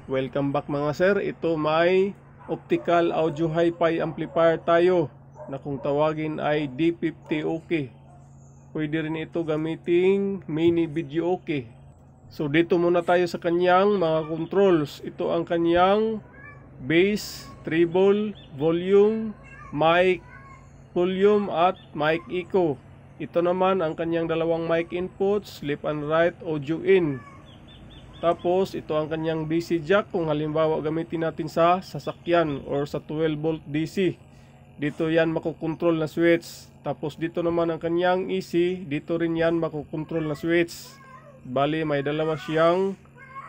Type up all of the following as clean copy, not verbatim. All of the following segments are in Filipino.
Welcome back mga sir. Ito may optical audio hi-fi amplifier tayo na kung tawagin ay D50 OK. Pwede rin ito gamiting mini video OK. So dito muna tayo sa kanyang mga controls. Ito ang kanyang bass, treble, volume, mic, volume at mic echo. Ito naman ang kanyang dalawang mic inputs, left and right audio in. Tapos ito ang kanyang DC jack kung halimbawa gamitin natin sa sasakyan or sa 12 volt DC. Dito yan makokontrol na switch. Tapos dito naman ang kanyang AC, dito rin yan makokontrol na switch. Bali may dalawa siyang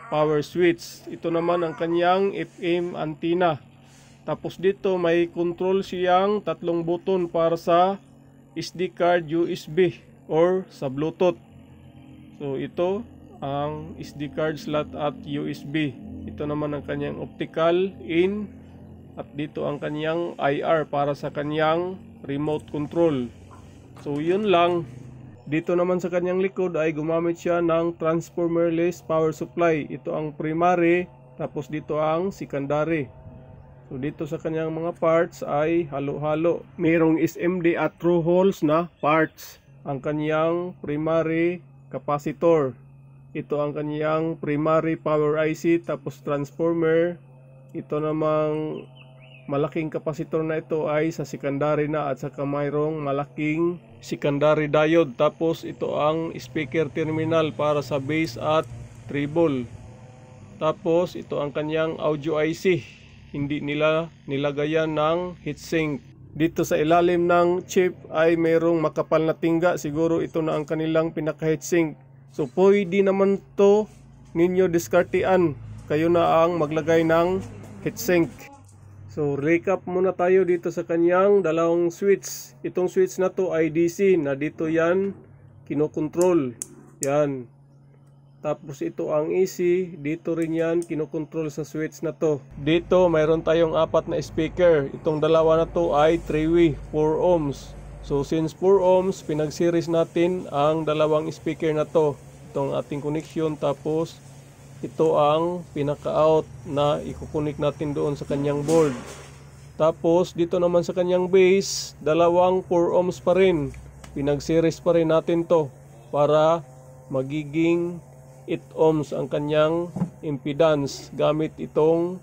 power switch. Ito naman ang kanyang FM antenna. Tapos dito may control siyang tatlong button para sa SD card USB or sa Bluetooth. So ito ang SD card slot at USB. Ito naman ang kanyang optical in at dito ang kanyang IR para sa kanyang remote control. So yun lang. Dito naman sa kanyang likod ay gumamit siya ng transformerless power supply. Ito ang primary, tapos dito ang secondary. So dito sa kanyang mga parts ay halo-halo. Mayroong SMD at through holes na parts. Ang kanyang primary capacitor. Ito ang kanyang primary power IC, tapos transformer. Ito namang malaking capacitor na ito ay sa secondary na at saka mayroong malaking secondary diode. Tapos ito ang speaker terminal para sa bass at treble. Tapos ito ang kanyang audio IC. Hindi nila nilagayan ng heatsink. Dito sa ilalim ng chip ay mayroong makapal na tingga. Siguro ito na ang kanilang pinaka-heatsink. So pwede naman to ninyo diskartean. Kayo na ang maglagay ng heatsink. So recap muna tayo dito sa kanyang dalawang switch. Itong switch na to ay DC na dito yan kinokontrol. Yan. Tapos ito ang AC, dito rin yan kinokontrol sa switch na to. Dito mayroon tayong apat na speaker. Itong dalawa na to ay 3-way 4 ohms. So since 4 ohms, pinag-series natin ang dalawang speaker na to. Itong ating connection, tapos ito ang pinaka-out na i-connect natin doon sa kanyang board. Tapos dito naman sa kanyang base, dalawang 4 ohms pa rin. Pinag-series pa rin natin to para magiging 8 ohms ang kanyang impedance gamit itong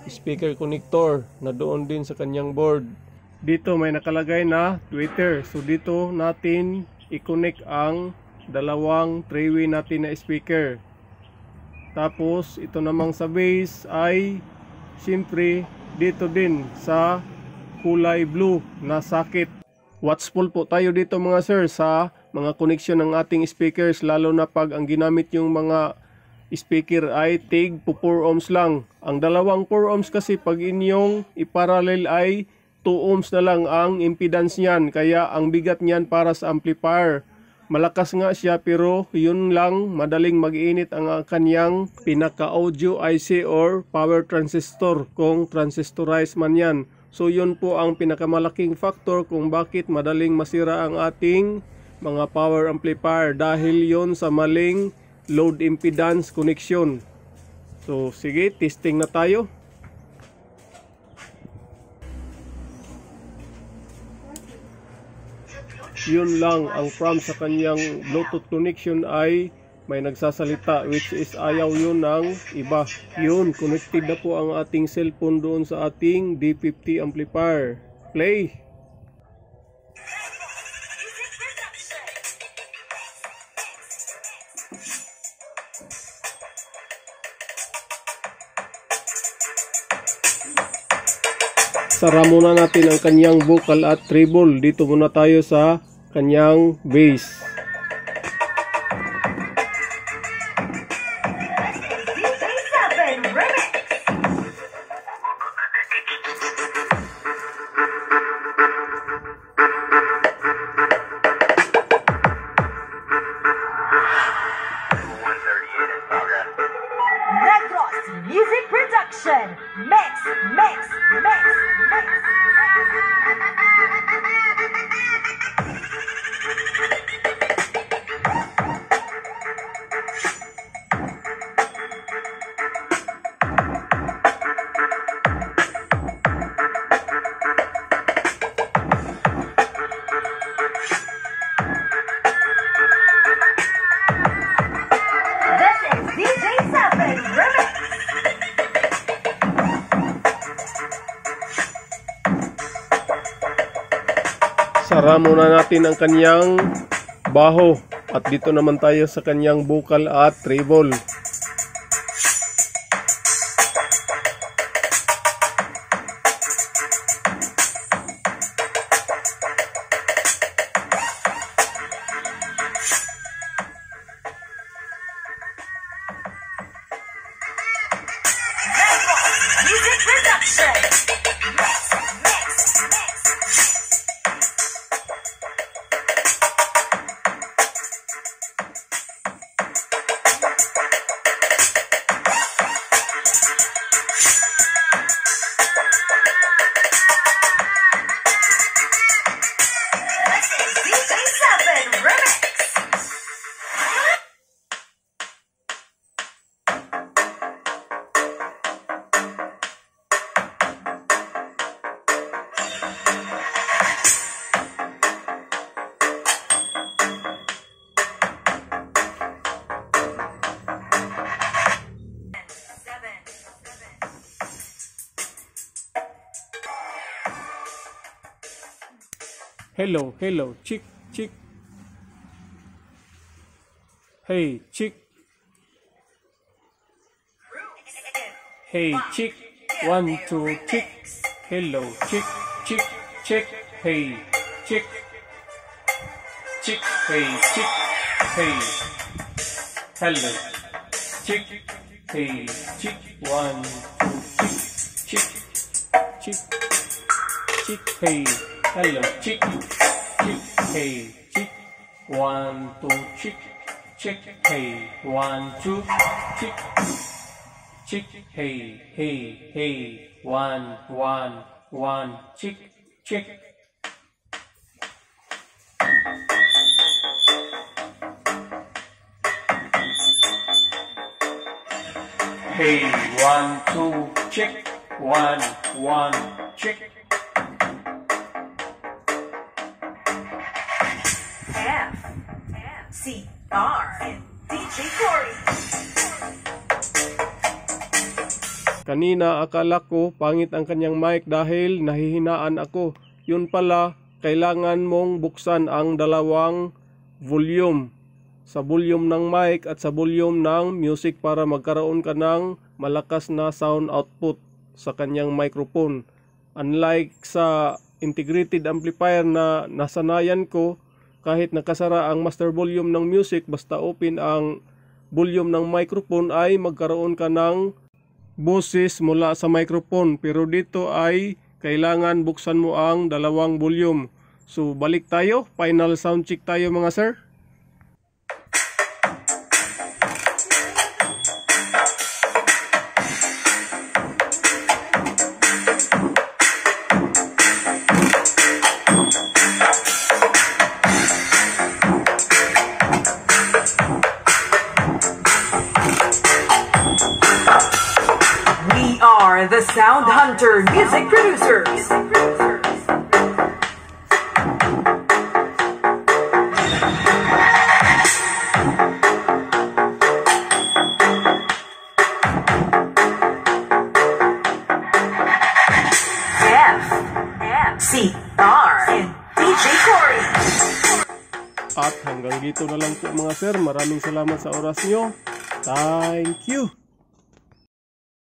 speaker connector na doon din sa kanyang board. Dito may nakalagay na tweeter. So dito natin i-connect ang dalawang 3-way natin na speaker. Tapos ito namang sa base ay siyempre dito din sa kulay blue na socket. Watchful po tayo dito mga sir sa mga connection ng ating speakers, lalo na pag ang ginamit yung mga speaker ay tig 4 ohms lang. Ang dalawang 4 ohms kasi pag inyong iparallel ay 2 ohms na lang ang impedance niyan, kaya ang bigat niyan para sa amplifier. Malakas nga siya pero yun lang, madaling mag-init ang kanyang pinaka-audio IC or power transistor kung transistorized man yan. So yun po ang pinakamalaking factor kung bakit madaling masira ang ating mga power amplifier, dahil yun sa maling load impedance connection. So sige, testing na tayo. Yun lang, ang from sa kanyang Bluetooth connection ay may nagsasalita, which is ayaw yun ng iba. Yun, connected na po ang ating cellphone doon sa ating D50 amplifier. Play! Sara muna natin ang kanyang vocal at treble. Dito muna tayo sa kanyang bass. Music production. Mix, mix, mix, mix. Sara muna natin ang kanyang baho at dito naman tayo sa kanyang vocal at treble. Music Production. Mix, mix, mix. This is DJ7 Remix. Hello, hello, chick, chick. Hey, chick. Hey, chick. 1, 2, chick. Hello, chick, chick, chick. Hey, chick. Chick, hey, chick. Hey. Hello, chick. Hey, chick. 1, 2, chick, chick, chick. Chick, hey. Hello, chick, chick, hey, chick, 1, 2, chick, chick, hey, 1, 2, chick, chick, hey, hey, hey, 1, 1, 1, chick, chick. Hey, 1, 2, chick, 1, 1, chick. C.R. and DJ Cory. Kanina akala ko pangit ang kanyang mic dahil nahihinaan ako. Yun pala, kailangan mong buksan ang dalawang volume. Sa volume ng mic at sa volume ng music para magkaroon ka ng malakas na sound output sa kanyang microphone. Unlike sa integrated amplifier na nasanayan ko, kahit nakasara ang master volume ng music, basta open ang volume ng microphone ay magkaroon ka ng boses mula sa microphone. Pero dito ay kailangan buksan mo ang dalawang volume. So balik tayo, final sound check tayo mga sir. We are the Sound Hunter Music Producers. C.R. and DJ Cory. At hanggang dito na lang po mga sir. Maraming salamat sa oras nyo. Thank you.